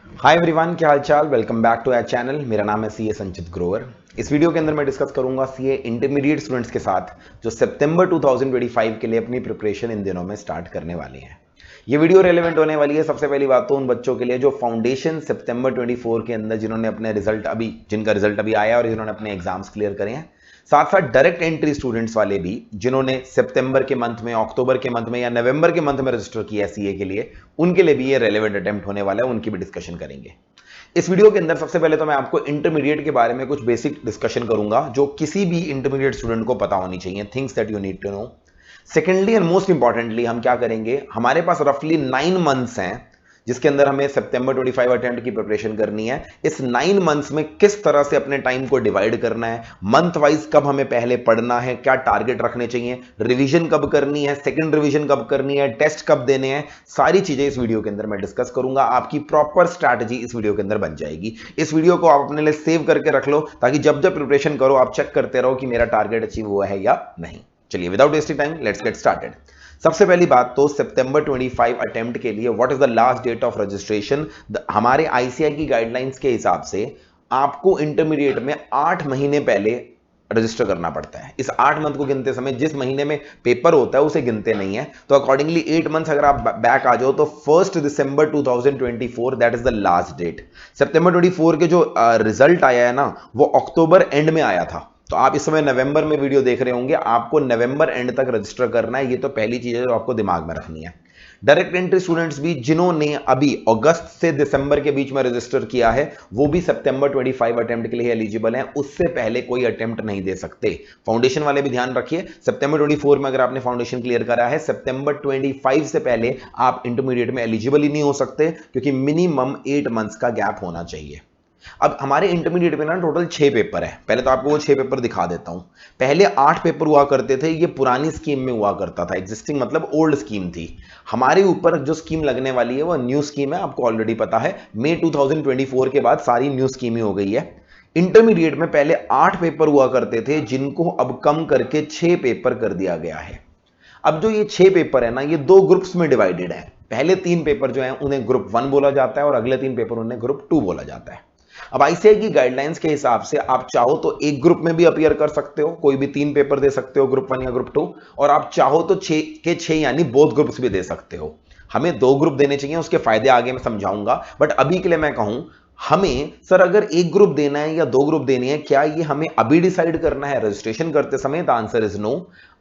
Hi everyone, क्या हाल चाल। Welcome back to our channel. मेरा नाम है सीए संचित ग्रोवर। इस वीडियो के अंदर मैं डिस्कस करूंगा सीए इंटरमीडिएट स्टूडेंट्स के साथ जो सितंबर 2025 के लिए अपनी प्रिपरेशन इन दिनों में स्टार्ट करने वाले हैं। ये वीडियो रेलेवेंट होने वाली है सबसे पहली बात तो उन बच्चों के लिए जो फाउंडेशन सितंबर 24 के अंदर जिन्होंने अपने जिनका रिजल्ट अभी आया और जिन्होंने अपने एग्जाम्स क्लियर करे हैं। साथ साथ डायरेक्ट एंट्री स्टूडेंट्स वाले भी जिन्होंने सितंबर के मंथ में, अक्टूबर के मंथ में या नवंबर के मंथ में रजिस्टर किया सीए के लिए, उनके लिए भी ये रेलेवेंट अटेम्प्ट होने वाला है। उनकी भी डिस्कशन करेंगे इस वीडियो के अंदर। सबसे पहले तो मैं आपको इंटरमीडिएट के बारे में कुछ बेसिक डिस्कशन करूंगा जो किसी भी इंटरमीडिएट स्टूडेंट को पता होनी चाहिए, things that you need to know. Secondly and most importantly हम क्या करेंगे, हमारे पास रफली 9 मंथ्स हैं जिसके अंदर हमें सितंबर 25 अटेम्प्ट की प्रिपरेशन करनी है। इस 9 मंथ्स में किस तरह से अपने टाइम को डिवाइड करना है, मंथ वाइज कब हमें पहले पढ़ना है, क्या टारगेट रखने चाहिए, रिवीजन कब करनी है, सेकंड रिवीजन कब करनी है, टेस्ट कब देने हैं, सारी चीजें इस वीडियो के अंदर मैं डिस्कस करूंगा। आपकी प्रॉपर स्ट्रैटेजी इस वीडियो के अंदर बन जाएगी। इस वीडियो को आप अपने लिए सेव करके रख लो ताकि जब जब प्रिपरेशन करो आप चेक करते रहो कि मेरा टारगेट अचीव हुआ है या नहीं। चलिए without wasting time let's get started. सबसे पहली बात तो सितंबर 25 अटेम्प्ट के लिए what is the last date of registration. हमारे आईसीआई की गाइडलाइंस के हिसाब से आपको इंटरमीडिएट में 8 महीने पहले रजिस्टर करना पड़ता है। इस 8 मंथ को गिनते समय जिस महीने में पेपर होता है उसे गिनते नहीं है, तो अकॉर्डिंगली 8 मंथ्स अगर आप बैक आ जाओ तो 1 दिसंबर 2024 that is the last date. सितंबर 24 के जो रिजल्ट आया है ना वो अक्टूबर एंड में आया था, तो आप इस समय नवंबर में वीडियो देख रहे होंगे, आपको नवंबर एंड तक रजिस्टर करना है। ये तो पहली चीज है जो आपको दिमाग में रखनी है। डायरेक्ट एंट्री स्टूडेंट्स भी जिन्होंने अभी अगस्त से दिसंबर के बीच में रजिस्टर किया है वो भी सितंबर 25 अटेम्प्ट के लिए एलिजिबल हैं, उससे पहले कोई अटेम्प्ट नहीं दे सकते। फाउंडेशन वाले भी ध्यान रखिए, सितंबर 24 में अगर आपने फाउंडेशन क्लियर करा है, सितंबर 25 से पहले आप इंटरमीडिएट में एलिजिबल ही नहीं हो सकते क्योंकि मिनिमम 8 मंथ्स का गैप होना चाहिए। अब हमारे इंटरमीडिएट में ना टोटल 6 पेपर है। पहले तो आपको वो 6 पेपर दिखा देता हूं। पहले 8 पेपर हुआ करते थे, ये पुरानी स्कीम में हुआ करता था, एग्जिस्टिंग मतलब ओल्ड स्कीम थी। हमारे ऊपर जो स्कीम लगने वाली है वो न्यू स्कीम है, आपको ऑलरेडी पता है। मई 2024 के बाद सारी न्यू स्कीम ही हो गई है। इंटरमीडिएट में पहले 8 पेपर हुआ करते थे जिनको अब कम करके 6 पेपर कर दिया गया है। अब जो ये 6 पेपर है ना ये 2 ग्रुप्स में डिवाइडेड है। पहले 3 पेपर जो है उन्हें ग्रुप 1 बोला जाता है और अगले 3 पेपर उन्हें ग्रुप 2 बोला जाता है। अब आईसीआई की गाइडलाइंस के हिसाब से आप चाहो तो एक ग्रुप में भी अपीयर कर सकते हो, कोई भी 3 पेपर दे सकते हो, ग्रुप 1 या ग्रुप 2, और आप चाहो तो 6 के 6 यानी बोथ ग्रुप्स भी दे सकते हो। हमें 2 ग्रुप देने चाहिए, उसके फायदे आगे मैं समझाऊंगा, बट अभी के लिए मैं कहूं हमें सर अगर एक ग्रुप देना है या 2 ग्रुप देनी है, क्या ये हमें अभी डिसाइड करना है रजिस्ट्रेशन करते समय? The answer is no.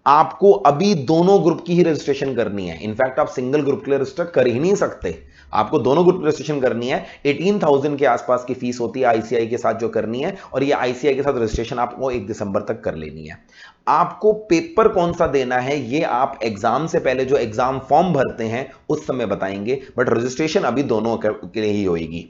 आपको अभी दोनों ग्रुप की ही रजिस्ट्रेशन करनी है। इनफैक्ट आप सिंगल ग्रुप के लिए रजिस्टर कर ही नहीं सकते, आपको दोनों ग्रुप रजिस्ट्रेशन करनी है। 18,000 के आसपास की फीस होती है आईसीआई के साथ जो करनी है, और ये आईसीआई के साथ रजिस्ट्रेशन आपको 1 दिसंबर तक कर लेनी है। आपको पेपर कौन सा देना है ये आप एग्जाम से पहले जो एग्जाम फॉर्म भरते हैं उस समय बताएंगे, बट रजिस्ट्रेशन अभी दोनों के लिए ही होगी।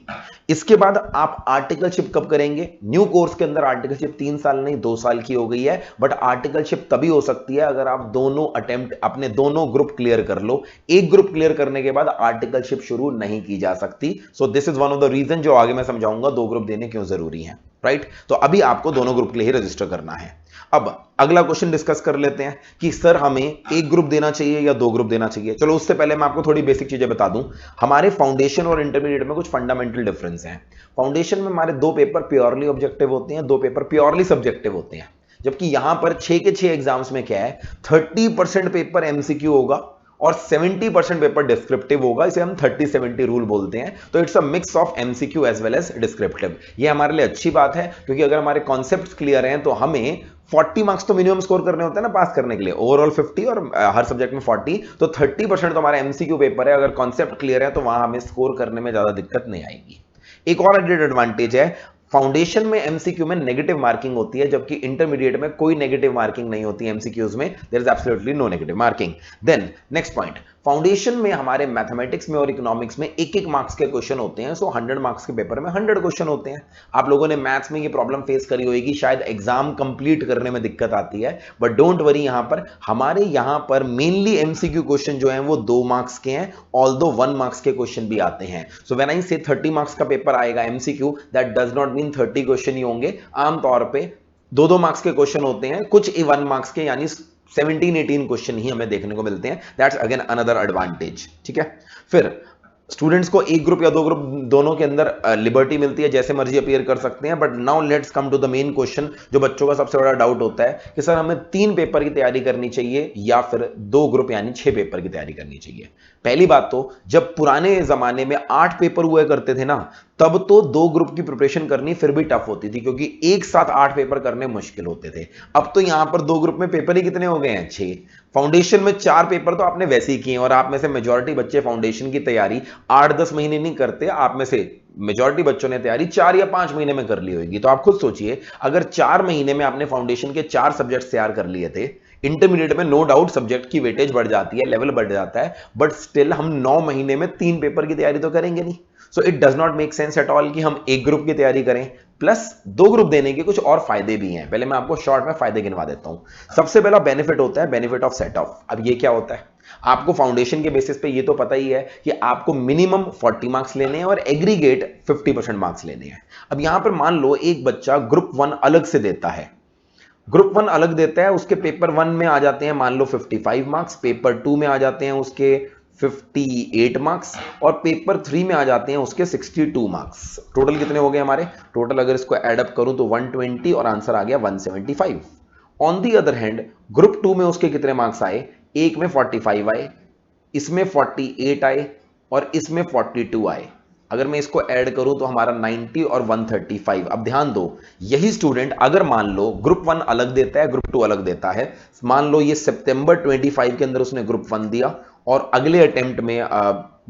इसके बाद आप आर्टिकलशिप कब करेंगे? न्यू कोर्स के अंदर आर्टिकलशिप 3 साल नहीं 2 साल की हो गई है, बट आर्टिकलशिप तभी हो सकती है अगर आप दोनों अटेम्प्ट अपने दोनों ग्रुप क्लियर कर लो। एक ग्रुप क्लियर करने के बाद आर्टिकलशिप शुरू नहीं की जा सकती। So this is one of the reason जो आगे मैं समझाऊंगा 2 ग्रुप देने क्यों जरूरी है, राइट? तो अभी आपको दोनों ग्रुप के लिए ही रजिस्टर करना है। अब अगला क्वेश्चन डिस्कस कर लेते हैं कि सर हमें एक ग्रुप देना चाहिए या 2 ग्रुप देना चाहिए। चलो उससे पहले मैं आपको थोड़ी बेसिक चीजें बता दूं। हमारे फाउंडेशन और इंटरमीडिएट में कुछ फंडामेंटल डिफरेंस हैं। फाउंडेशन में हमारे 2 पेपर प्योरली ऑब्जेक्टिव होते हैं, 2 पेपर प्योरली सब्जेक्टिव होते हैं, जबकि यहां पर 6 के 6 एग्जाम्स में क्या है, 30% पेपर एमसीक्यू होगा और 70% पेपर डिस्क्रिप्टिव होगा। इसे हम 30-70 रूल बोलते हैं। तो it's a mix of MCQ as well as descriptive. ये हमारे लिए अच्छी बात है क्योंकि अगर हमारे कॉन्सेप्ट्स क्लियर हैं तो हमें 40 मार्क्स तो मिनिमम स्कोर करने होते हैं ना पास करने के लिए, ओवरऑल 50 और हर सब्जेक्ट में 40, तो 30% तो हमारा एमसीक्यू पेपर है। अगर कॉन्सेप्ट क्लियर है तो वहां हमें स्कोर करने में ज्यादा दिक्कत नहीं आएगी। एक और एडेड एडवांटेज है, फाउंडेशन में एमसीक्यू में नेगेटिव मार्किंग होती है जबकि इंटरमीडिएट में कोई नेगेटिव मार्किंग नहीं होती। एमसीक्यूज में there is absolutely no negative marking. Then next point, foundation में हमारे मैथमेटिक्स में और इकोनॉमिक्स में 1-1 मार्क्स के क्वेश्चन होते हैं। सो 100 मार्क्स के पेपर में 100 क्वेश्चन होते हैं। आप लोगों ने मैथ्स में ये प्रॉब्लम फेस करी होगी, शायद एग्जाम कंप्लीट करने में दिक्कत आती है, बट डोंट वरी, यहां पर हमारे यहां पर मेनली एमसीक्यू क्वेश्चन जो हैं वो 2 मार्क्स के हैं, ऑल्दो 1 मार्क्स के क्वेश्चन भी आते हैं। सो व्हेन आई से 30 मार्क्स का पेपर आएगा MCQ, that does not mean 30 question ही होंगे। आमतौर पे 2-2 मार्क्स के क्वेश्चन होते हैं, कुछ 1 मार्क्स के, यानी 17-18 क्वेश्चन ही हमें देखने को मिलते हैं। दैट्स अगेन अनदर एडवांटेज, ठीक है। फिर स्टूडेंट्स को एक ग्रुप या दो ग्रुप दोनों के अंदर लिबर्टी मिलती है, जैसे मर्जी अपीयर कर सकते हैं। But now let's come to the main question, जो बच्चों का सबसे बड़ा डाउट होता है कि सर हमें 3 पेपर की तैयारी करनी चाहिए या फिर 2 ग्रुप यानी 6 पेपर की तैयारी करनी चाहिए। पहली बात तो जब पुराने जमाने में 8 पेपर हुआ करते थे ना, तब तो 2 ग्रुप की प्रिपरेशन करनी फिर भी टफ होती थी, क्योंकि एक साथ 8 पेपर करने मुश्किल होते थे। अब तो यहां पर 2 ग्रुप में पेपर ही कितने हो गए हैं, 6। फाउंडेशन में 4 पेपर तो आपने वैसे ही किए हैं, और आप में से मेजॉरिटी बच्चे फाउंडेशन की तैयारी 8-10 महीने नहीं करते। आप में से मेजॉरिटी बच्चों ने तैयारी 4 या 5 महीने में कर ली होगी। तो आप खुद सोचिए, अगर 4 महीने में आपने फाउंडेशन के 4 सब्जेक्ट तैयार कर लिए थे, इंटरमीडिएट में नो डाउट सब्जेक्ट की वेटेज बढ़ जाती है, लेवल बढ़ जाता है, बट स्टिल हम 9 महीने में 3 पेपर की तैयारी तो करेंगे नहीं। So it does not make sense at all कि हम एक ग्रुप की तैयारी करें। प्लस 2 ग्रुप देने के कुछ और फायदे भी हैं, पहले मैं आपको शॉर्ट में फायदे गिनवा देता हूं। सबसे पहला बेनिफिट होता है बेनिफिट ऑफ सेट ऑफ। अब ये क्या होता है, आपको फाउंडेशन के बेसिस पे ये तो पता ही है कि आपको मिनिमम 40 मार्क्स लेने हैं और एग्रीगेट 50% मार्क्स लेने हैं। अब यहां पर मान लो एक बच्चा ग्रुप 1 अलग से देता है, ग्रुप 1 अलग देता है, उसके पेपर 1 में आ जाते हैं मान लो 55 मार्क्स, पेपर 2 में आ जाते हैं उसके 58 मार्क्स, और पेपर 3 में आ जाते हैं उसके 62 मार्क्स। टोटल कितने हो गए हमारे, टोटल अगर इसको ऐड अप करूं तो 120 और आंसर आ गया 175। On the other hand group 2 में उसके कितने मार्क्स आए, एक में 45 आए, इसमें 48 आए और इसमें 42 आए। अगर मैं इसको ऐड करूं तो हमारा 90 और 135। अब ध्यान दो, यही स्टूडेंट अगर मान लो ग्रुप 1 अलग देता है, ग्रुप 2 अलग देता है, मान लो ये सितंबर 25 के अंदर उसने ग्रुप 1 दिया और अगले अटेम्प्ट में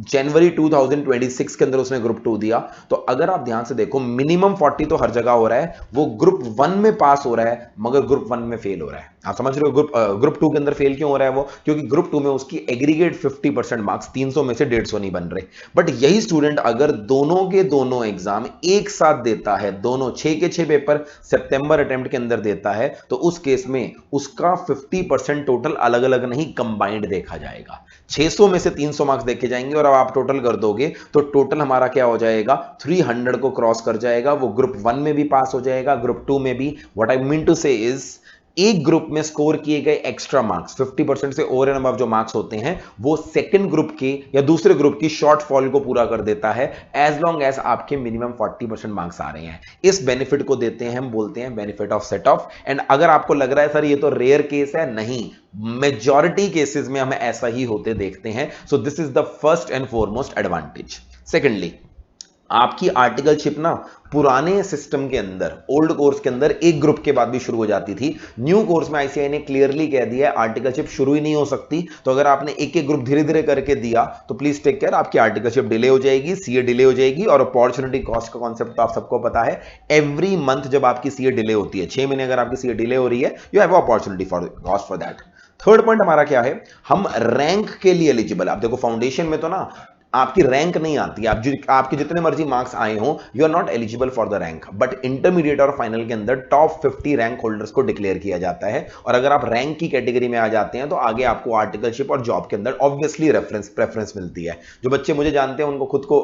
जनवरी 2026 के अंदर उसने ग्रुप 2 दिया, तो अगर आप ध्यान से देखो मिनिमम 40 तो हर जगह हो रहा है, वो ग्रुप 1 में पास हो रहा है मगर ग्रुप 1 में फेल हो रहा है। आप समझ रहे हो ग्रुप 2 के अंदर फेल क्यों हो रहा है वो, क्योंकि ग्रुप 2 में उसकी एग्रीगेट 50% मार्क्स 300 में से 150 नहीं बन रहे। बट यही स्टूडेंट अगर दोनों के दोनों एग्जाम एक साथ देता है, दोनों 6 के 6 पेपर सितंबर अटेम्प्ट के अंदर देता है, तो उस केस में उसका 50% टोटल अलग अलग नहीं कंबाइंड देखा जाएगा। 600 में से 300 मार्क्स देखे जाएंगे और अब आप टोटल कर दोगे तो टोटल हमारा क्या हो जाएगा, 300 को क्रॉस कर जाएगा। वो ग्रुप 1 में भी पास हो जाएगा, ग्रुप 2 में भी। व्हाट आई मीन टू से इज, एक ग्रुप में स्कोर किए गए एक्स्ट्रा मार्क्स 50% से ओवर एंड अबव जो मार्क्स होते हैं, वो सेकंड ग्रुप के या दूसरे ग्रुप की शॉर्ट फॉल को पूरा कर देता है, एज लॉन्ग एज आपके मिनिमम 40% मार्क्स आ रहे हैं। इस बेनिफिट को देते हैं, हम बोलते हैं benefit of set of. And अगर आपको लग रहा है सर ये तो रेयर केस है, नहीं, मेजॉरिटी केसेस में हमें ऐसा ही होते देखते हैं। सो this is the first and foremost advantage. Secondly, आपकी आर्टिकलशिप ना पुराने सिस्टम के अंदर, ओल्ड कोर्स के अंदर एक ग्रुप के बाद भी शुरू हो जाती थी। न्यू कोर्स में आईसीएआई ने क्लियरली कह दिया है आर्टिकलशिप शुरू ही नहीं हो सकती। तो अगर आपने एक एक ग्रुप धीरे धीरे करके दिया तो प्लीज टेक केयर, आपकी आर्टिकलशिप डिले हो जाएगी, सीए डिले हो जाएगी। और अपॉर्चुनिटी कॉस्ट का कॉन्सेप्ट तो आप सबको पता है, एवरी मंथ जब आपकी सीए डिले होती है, 6 महीने अगर आपकी सीए डिले हो रही है, you have opportunity for cost for that. Third point हमारा क्या है, हम रैंक के लिए एलिजिबल। आप देखो फाउंडेशन में तो ना आपकी रैंक नहीं आती, आपके जितने मर्जी मार्क्स आए हो, you are not eligible for the rank. But intermediate और फाइनल के अंदर टॉप 50 रैंक होल्डर्स को डिक्लेयर किया जाता है, और अगर आप रैंक की कैटेगरी में आ जाते हैं तो आगे आपको आर्टिकलशिप और जॉब के अंदर ऑब्वियसली प्रेफरेंस मिलती है। जो बच्चे मुझे जानते हैं उनको खुद को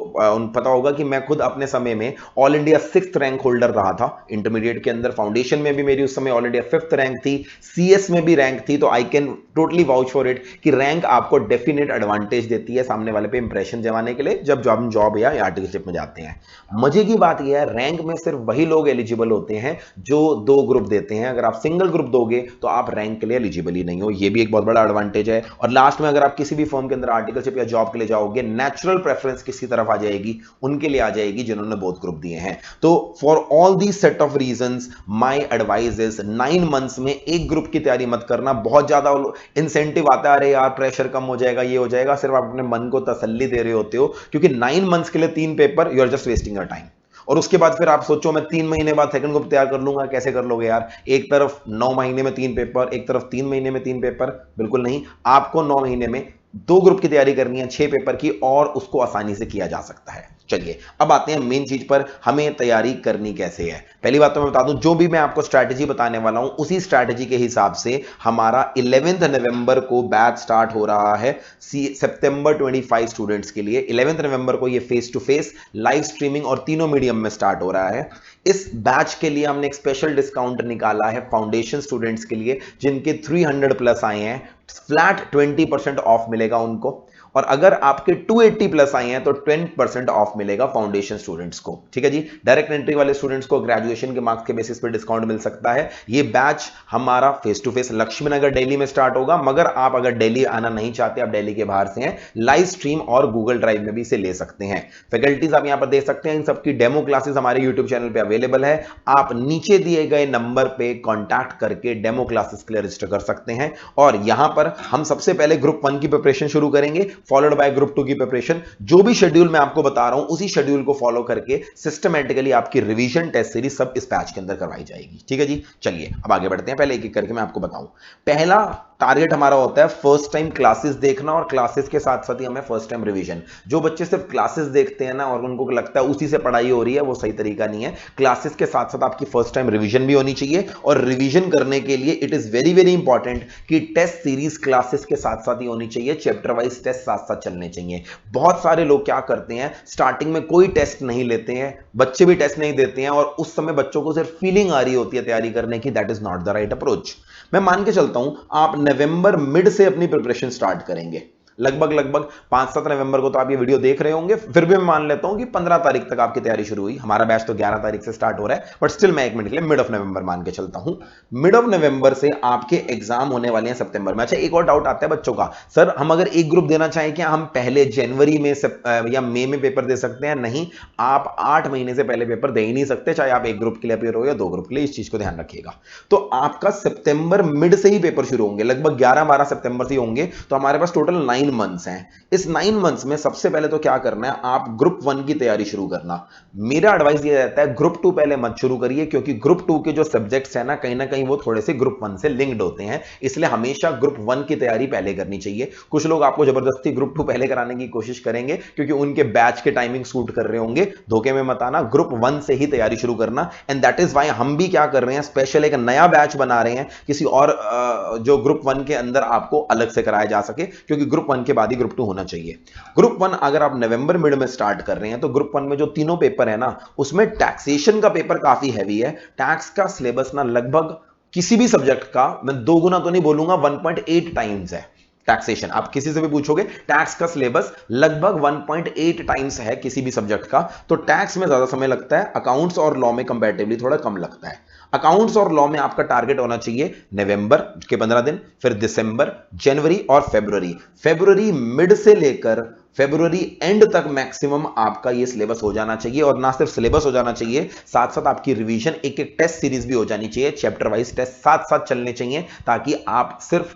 पता होगा कि मैं खुद अपने समय में all India 6th rank holder रहा था इंटरमीडिएट के अंदर। फाउंडेशन में भी मेरी उस समय ऑल इंडिया 5th रैंक थी, सीएस में भी रैंक थी। तो I can totally vouch for it कि रैंक आपको डेफिनेट एडवांटेज देती है सामने वाले पे इंप्रेशन जमाने के लिए, जब हम जॉब या आर्टिकलशिप में जाते हैं। मजे की बात यह है, रैंक में सिर्फ वही लोग एलिजिबल होते हैं जो 2 ग्रुप देते हैं। अगर आप सिंगल ग्रुप दोगे तो आप रैंक के लिए एलिजिबल ही नहीं हो, यह भी एक बहुत बड़ा एडवांटेज है। और लास्ट में अगर आप किसी भी फर्म के अंदर आर्टिकलशिप या जॉब के लिए जाओगे, नेचुरल प्रेफरेंस किसकी तरफ आ जाएगी, उनके लिए आ जाएगी जिन्होंने बोथ ग्रुप दिए हैं। तो for all the set of reasons my advice is 9 months में एक ग्रुप की तैयारी मत करना। बहुत ज्यादा इंसेंटिव आता है, अरे यार प्रेशर कम हो जाएगा, ये हो जाएगा, सिर्फ आप अपने मन को तसल्ली दे रहे होते हो, क्योंकि 9 मंथ्स के लिए 3 paper, you are just wasting your time. और उसके बाद फिर आप सोचो मैं 3 महीने बाद सेकंड ग्रुप तैयार कर लूंगा, कैसे कर लोगे यार। एक तरफ 9 महीने में 3 पेपर, एक तरफ 3 महीने में 3 पेपर, बिल्कुल नहीं। आपको 9 महीने में 2 ग्रुप की तैयारी करनी है, 6 पेपर की, और उसको आसानी से किया जा सकता है। चलिए अब आते हैं मेन चीज पर, हमें तैयारी करनी कैसे है। पहली बात तो मैं बता दूं, जो भी मैं आपको स्ट्रैटेजी बताने वाला हूं उसी स्ट्रैटेजी के हिसाब से हमारा 11 नवंबर को बैच स्टार्ट हो रहा है सितंबर 25 स्टूडेंट्स के लिए। 11 नवंबर को ये face to face live streaming और तीनों मीडियम में स्टार्ट हो रहा है। इस बैच के लिए हमने एक स्पेशल डिस्काउंट निकाला है फाउंडेशन स्टूडेंट्स के लिए, जिनके 300 प्लस आए हैं, फ्लैट 20% ऑफ मिलेगा उनको। और अगर आपके 280 प्लस आए हैं तो 10% ऑफ मिलेगा फाउंडेशन स्टूडेंट्स को। ठीक है जी, डायरेक्ट एंट्री वाले स्टूडेंट्स को ग्रेजुएशन के मार्क्स के बेसिस पे डिस्काउंट मिल सकता है। ये बैच हमारा फेस टू फेस लक्ष्मी नगर दिल्ली में स्टार्ट होगा, मगर आप अगर दिल्ली आना नहीं चाहते, आप दिल्ली के बाहर से हैं, लाइव स्ट्रीम और गूगल ड्राइव में भी इसे ले सकते हैं। फैकल्टीज आप यहां पर देख सकते हैं, इन सबकी डेमो क्लासेस हमारे यूट्यूब चैनल पे अवेलेबल है। आप नीचे दिए गए नंबर पे कांटेक्ट करके डेमो क्लासेस के लिए रजिस्टर कर सकते हैं। और यहां पर हम सबसे पहले ग्रुप 1 की प्रिपरेशन शुरू करेंगे, फॉलोड बाय ग्रुप 2 की प्रिपरेशन। जो भी शेड्यूल मैं आपको बता रहा हूं उसी शेड्यूल को फॉलो करके सिस्टमैटिकली आपकी रिवीजन टेस्ट सीरीज सब इस बैच के अंदर करवाई जाएगी। ठीक है जी, चलिए अब आगे बढ़ते हैं। पहले एक एक करके मैं आपको बताऊं। पहला टारगेट हमारा होता है फर्स्ट टाइम क्लासेस देखना, और क्लासेस के साथ साथ ही हमें फर्स्ट टाइम रिवीजन। जो बच्चे सिर्फ क्लासेस देखते हैं ना और उनको लगता है उसी से पढ़ाई हो रही है, वो सही तरीका नहीं है। क्लासेस के साथ साथ आपकी फर्स्ट टाइम रिवीजन भी होनी चाहिए, और रिवीजन करने के लिए it is very very important कि टेस्ट सीरीज क्लासेस के साथ साथ ही होनी चाहिए, चैप्टर वाइज टेस्ट साथ साथ चलने चाहिए। बहुत सारे लोग क्या करते हैं, स्टार्टिंग में कोई टेस्ट नहीं लेते हैं, बच्चे भी टेस्ट नहीं देते हैं, और उस समय बच्चों को सिर्फ फीलिंग आ रही होती है तैयारी करने की। That is not the right approach. मैं मान के चलता हूं आप नवंबर मिड से अपनी प्रिपरेशन स्टार्ट करेंगे, लगभग 5-7 नवंबर को तो आप ये वीडियो देख रहे होंगे, फिर भी मैं मान लेता हूं कि 15 तारीख तक आपकी तैयारी शुरू हुई। हमारा बैच तो 11 तारीख से स्टार्ट हो रहा है, बट स्टिल मैं 1 मिनट के लिए मिड ऑफ नवंबर मान के चलता हूं। मिड ऑफ नवंबर से आपके एग्जाम होने वाले हैं सितंबर में। अच्छा, एक और डाउट आता है बच्चों का, सर हम अगर एक ग्रुप देना चाहें क्या हम पहले जनवरी में या मई में पेपर दे सकते हैं? नहीं, आप 8 महीने से पहले पेपर दे ही नहीं सकते, चाहे आप एक ग्रुप के लिए अपियर हो या 2 ग्रुप के लिए। इस चीज को ध्यान रखिएगा। तो आपका सितंबर मिड से ही पेपर शुरू होंगे, लगभग 11-12 सितंबर से होंगे। तो हमारे पास टोटल 9 मंथ्स हैं। इस 9 मंथ्स में सबसे पहले तो क्या करना है, आप ग्रुप 1 की तैयारी शुरू करना। मेरा एडवाइस ये रहता है ग्रुप 2 पहले मत शुरू करिए, क्योंकि ग्रुप 2 के जो सब्जेक्ट्स हैं ना कहीं वो थोड़े से ग्रुप 1 से लिंक्ड होते हैं, इसलिए हमेशा ग्रुप 1 की तैयारी पहले करनी चाहिए। कुछ लोग आपको जबरदस्ती ग्रुप 2 पहले कराने की कोशिश करेंगे क्योंकि उनके बैच के टाइमिंग सूट कर रहे होंगे। धोखे में मत आना, ग्रुप 1 से ही तैयारी शुरू करना। एंड दैट इज वाई हम भी क्या कर रहे हैं, स्पेशल एक नया बैच बना रहे हैं किसी और जो ग्रुप 1 के अंदर आपको अलग से कराया जा सके, क्योंकि ग्रुप 1 के बाद ही ग्रुप 2 होना चाहिए। ग्रुप 1 अगर आप नवंबर मिड में स्टार्ट कर रहे हैं तो ग्रुप 1 में जो तीनों पेपर है ना, उसमें टैक्सेशन का पेपर काफी हैवी है। टैक्स का सिलेबस ना लगभग किसी भी सब्जेक्ट का, मैं 2 गुना तो नहीं बोलूंगा, 1.8 टाइम्स है टैक्सेशन। आप किसी से भी पूछोगे, टैक्स का सिलेबस लगभग 1.8 टाइम्स है किसी भी सब्जेक्ट का। तो टैक्स में ज्यादा समय लगता है, अकाउंट्स और लॉ में कंपैरेटिवली थोड़ा कम लगता है। अकाउंट्स और लॉ में आपका टारगेट होना चाहिए नवंबर के 15 दिन, फिर दिसंबर, जनवरी और फरवरी मिड से लेकर फरवरी एंड तक मैक्सिमम आपका ये सिलेबस हो जाना चाहिए। और ना सिर्फ सिलेबस हो जाना चाहिए, साथ साथ आपकी रिवीजन, एक एक टेस्ट सीरीज भी हो जानी चाहिए, चैप्टर वाइज टेस्ट साथ साथ चलने चाहिए, ताकि आप सिर्फ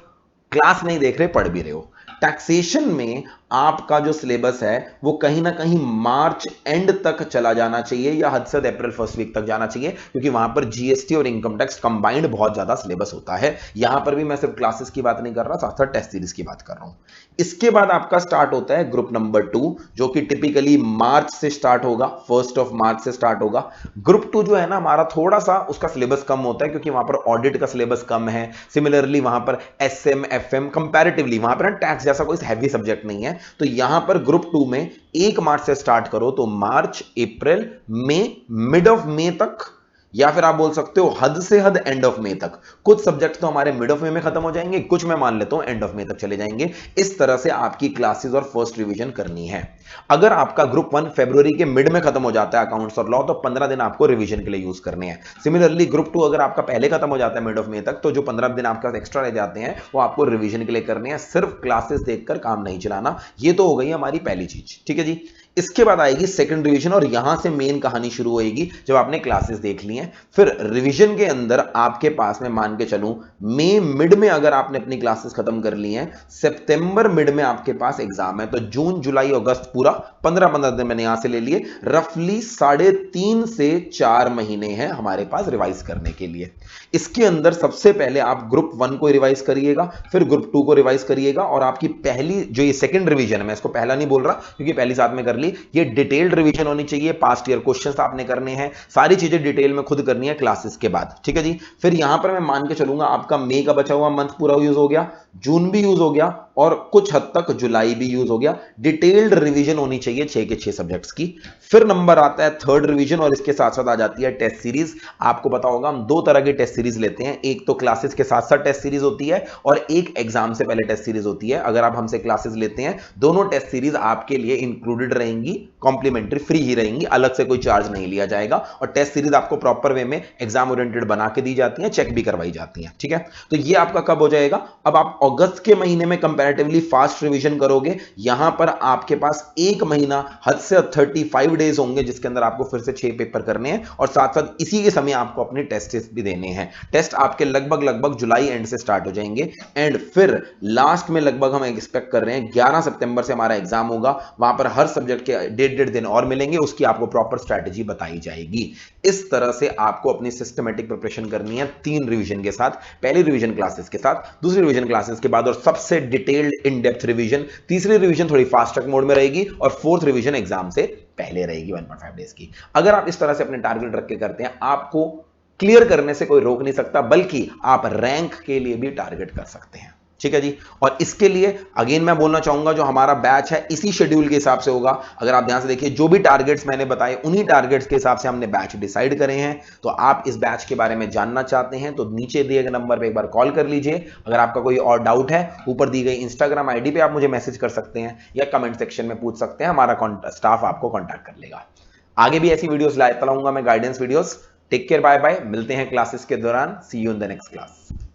क्लास नहीं देख रहे, पढ़ भी रहे हो। टैक्सेशन में आपका जो सिलेबस है वो कहीं ना कहीं मार्च एंड तक चला जाना चाहिए, या हद से अप्रैल फर्स्ट वीक तक जाना चाहिए, क्योंकि वहां पर जीएसटी और इनकम टैक्स कंबाइंड बहुत ज्यादा सिलेबस होता है। यहां पर भी मैं सिर्फ क्लासेस की बात नहीं कर रहा, साथ साथ टेस्ट सीरीज की बात कर रहा हूं। इसके बाद आपका स्टार्ट होता है ग्रुप नंबर 2, जो कि टिपिकली मार्च से स्टार्ट होगा, 1 मार्च से स्टार्ट होगा। ग्रुप 2 जो है ना हमारा, थोड़ा सा उसका सिलेबस कम होता है, क्योंकि वहां पर ऑडिट का सिलेबस कम है। सिमिलरली वहां पर एसएम एफएम कंपैरेटिवली वहां पर टैक्स जैसा कोई हैवी सब्जेक्ट नहीं है। तो यहां पर ग्रुप 2 में 1 मार्च से स्टार्ट करो तो मार्च, अप्रैल, मई, मिड ऑफ मई तक, या फिर आप बोल सकते हो हद से हद एंड ऑफ मई तक। कुछ सब्जेक्ट तो हमारे मिड ऑफ मई में खत्म हो जाएंगे, कुछ मैं मान लेता हूं एंड ऑफ मई तक चले जाएंगे। इस तरह से आपकी क्लासेस और फर्स्ट रिवीजन करनी है। अगर आपका ग्रुप 1 फरवरी के मिड में खत्म हो जाता है अकाउंट्स और लॉ, तो 15 दिन आपको रिवीजन के लिए यूज करने हैं। सिमिलरली ग्रुप 2 अगर आपका पहले खत्म हो जाता है मिड ऑफ मई तक, तो जो 15 दिन आपका एक्स्ट्रा रह जाते हैं वो आपको रिवीजन के लिए करने हैं। सिर्फ क्लासेस देखकर काम नहीं चलाना। ये तो हो गई हमारी पहली चीज, ठीक है जी। इसके बाद आएगी सेकंड रिवीजन, और यहां से मेन कहानी शुरू होगी जब आपने क्लासेस देख ली हैं। फिर रिवीजन के अंदर आपके पास, मैं मान के चलूं मई मिड में अगर आपने अपनी क्लासेस खत्म कर ली हैं, सितंबर मिड में आपके पास एग्जाम है, तो जून जुलाई अगस्त पूरा 15 दिन मैंने यहां से ले लिए, रफली 3.5 से 4 महीने हैं हमारे पास रिवाइज करने के लिए। इसके अंदर सबसे पहले आप ग्रुप 1 को रिवाइज करिएगा, फिर ग्रुप 2 को रिवाइज करिएगा, और आपकी पहली जो ये सेकंड रिवीजन है, मैं इसको पहला नहीं बोल रहा क्योंकि पहली साथ में कर ली, ये डिटेल्ड रिवीजन होनी चाहिए। पास्ट ईयर क्वेश्चंस आपने करने हैं, सारी चीजें डिटेल में खुद करनी है क्लासेस के बाद, ठीक है जी। फिर यहां पर मैं मान के चलूंगा आपका मई का बचा हुआ मंथ पूरा यूज हो गया, जून भी यूज हो गया, और कुछ हद तक जुलाई भी यूज हो गया। डिटेल्ड रिवीजन होनी चाहिए 6 के 6 सब्जेक्ट्स की। फिर नंबर आता है थर्ड रिवीजन और इसके साथ साथ आ जाती है टेस्ट सीरीज। आपको पता होगा हम दो तरह की टेस्ट सीरीज लेते हैं, एक तो क्लासेस के साथ साथ टेस्ट सीरीज होती है और एक एग्जाम से पहले टेस्ट सीरीज होती है। अगर आप हमसे क्लासेस लेते हैं, दोनों टेस्ट सीरीज आपके लिए इंक्लूडेड रहेंगी, कॉम्प्लीमेंट्री फ्री ही रहेंगी, अलग से कोई चार्ज नहीं लिया जाएगा। और टेस्ट सीरीज आपको प्रॉपर वे में एग्जाम ओरिएंटेड बना के दी जाती है, चेक भी करवाई जाती है। ठीक है, तो ये आपका कब हो जाएगा? अब आप अगस्त के महीने में कंपैरेटिवली फास्ट रिवीजन करोगे, यहां पर आपके पास एक महीना हद से 35 डेज होंगे जिसके अंदर आपको फिर से 6 पेपर करने हैं और साथ साथ इसी के समय आपको अपने टेस्ट भी देने हैं। टेस्ट आपके लगभग जुलाई एंड से स्टार्ट हो जाएंगे एंड फिर लास्ट में लगभग हम एक्सपेक्ट कर रहे हैं 11 सितंबर से हमारा एग्जाम होगा। वहां पर हर सब्जेक्ट के डेढ़ दिन और मिलेंगे, उसकी आपको प्रॉपर स्ट्रैटेजी बताई जाएगी। इस तरह से आपको अपनी सिस्टमेटिक प्रिपरेशन करनी है 3 रिवीजन के साथ, पहली रिवीजन क्लासेस के साथ, दूसरी रिवीजन क्लासेस के बाद और सबसे डिटेल्ड इन डेप्थ रिवीजन, तीसरी रिवीजन थोड़ी फास्ट ट्रैक मोड में रहेगी और फोर्थ रिवीजन एग्जाम से पहले रहेगी 1.5 डेज की। अगर आप इस तरह से अपने टारगेट रख के करते हैं, आपको क्लियर करने से कोई रोक नहीं सकता, बल्कि आप रैंक के लिए भी टारगेट कर सकते हैं। ठीक है जी, और इसके लिए अगेन मैं बोलना चाहूंगा जो हमारा बैच है इसी शेड्यूल के हिसाब से होगा। अगर आप ध्यान से देखिए, जो भी टारगेट्स मैंने बताए उन्हीं टारगेट्स के हिसाब से हमने बैच डिसाइड करे हैं। तो आप इस बैच के बारे में जानना चाहते हैं तो नीचे दिए गए नंबर पे एक बार कॉल कर लीजिए। अगर आपका कोई और डाउट है, ऊपर दी गई इंस्टाग्राम आईडी पे आप मुझे मैसेज कर सकते हैं या कमेंट सेक्शन में पूछ सकते हैं, हमारा स्टाफ आपको कॉन्टैक्ट कर लेगा। आगे भी ऐसी वीडियोस लाता रहूंगा मैं, guidance videos. Take care, bye bye, मिलते हैं क्लासेस के दौरान। See you in the next class.